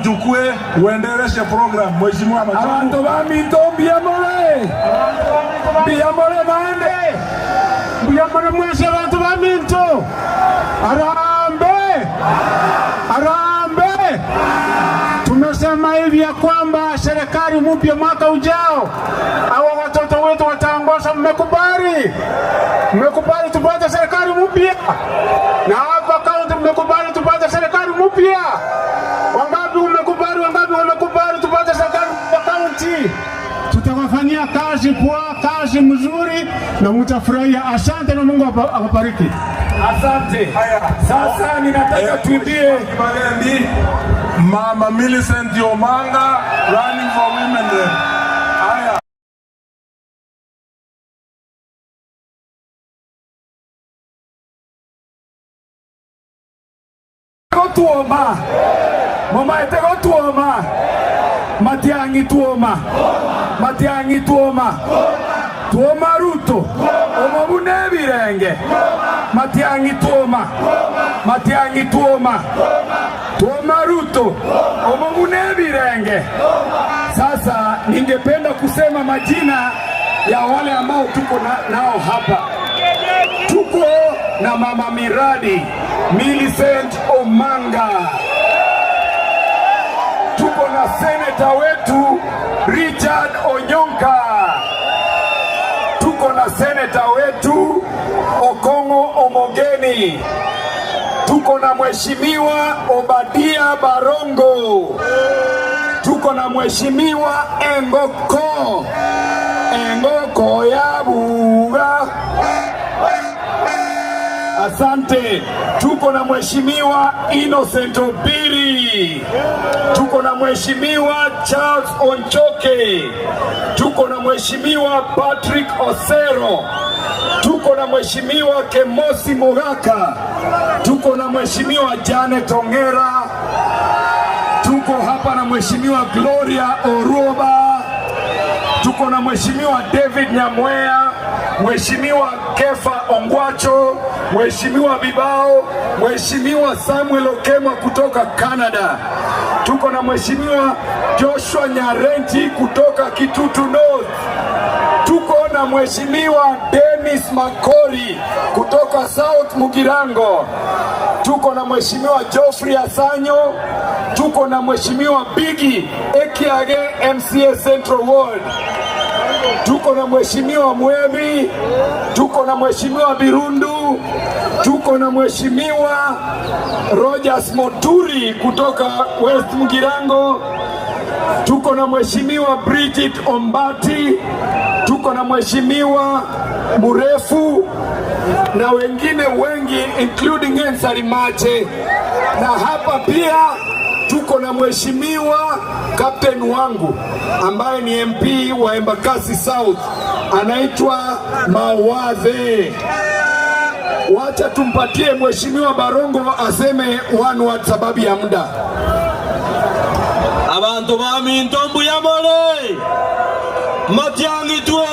uchukue uendeleshe program. Mheshimiwa Machaku. Abantu ba Minto Biamole. Biamole maende. Biamole mwese abantu ba Minto. Arambe. Arambe. Tumesema hivi ya kwamba serikali mpya mwaka ujao hawa watoto wetu wataongoza. Mmekubali? Mmekubali tupate serikali mpya? Na hapa kaunti mmekubali tupate serikali mpya? Wangapi mmekubali? Wangapi wamekubali tupate serikali mpya kaunti? Tutawafanyia kazi kwa kazi mzuri na mtafurahia. Asante na Mungu awabariki. Asante. Sasa ninataka tuimbie Mama Millicent Omanga running for women rep. Haya. Tuoma. Mama etego tuoma. Matiangi tuoma. Matiangi tuoma. Tuoma Ruto. Omobune birenge. Matiangi tuoma. Matiangi tuoma. Tuoma Ruto. Omobune birenge. Sasa ningependa kusema majina ya wale ambao tuko nao hapa. Tuko na mama miradi Millicent Omanga. Tuko na seneta wetu Richard Onyonka. Tuko na seneta wetu Okongo Omogeni. Tuko na mheshimiwa Obadia Barongo. Tuko na mheshimiwa Engoko ya Buga. Asante. Tuko na mheshimiwa Innocent Obiri. Tuko na mheshimiwa Charles Onchoke. Tuko na mheshimiwa Patrick Osero. Tuko na mheshimiwa Kemosi Mogaka. Tuko na mheshimiwa Janet Ongera. Tuko hapa na mheshimiwa Gloria Oroba. Tuko na mheshimiwa David Nyamwea, mheshimiwa Kefa Ongwacho, mheshimiwa Bibao, mheshimiwa Samuel Okema kutoka Canada. Tuko na mheshimiwa Joshua Nyarenti kutoka Kitutu North. Tuko na mheshimiwa Dennis Makori kutoka South Mugirango. Tuko na mheshimiwa Geoffrey Asanyo. Tuko na mheshimiwa Bigi Ekiage MCA Central Ward. Tuko na mheshimiwa Mwemi. Tuko na mheshimiwa Birundu. Tuko na mheshimiwa Rogers Moturi kutoka West Mugirango. Tuko na mheshimiwa Bridget Ombati. Tuko na mheshimiwa Murefu na wengine wengi including Ensari Mache. Na hapa pia tuko na mheshimiwa Captain wangu ambaye ni MP wa Embakasi South, anaitwa Mawadhe. Wacha tumpatie mheshimiwa Barongo aseme one word sababu ya muda. Abantu ba Minto Biamole. Matiangi tuoma.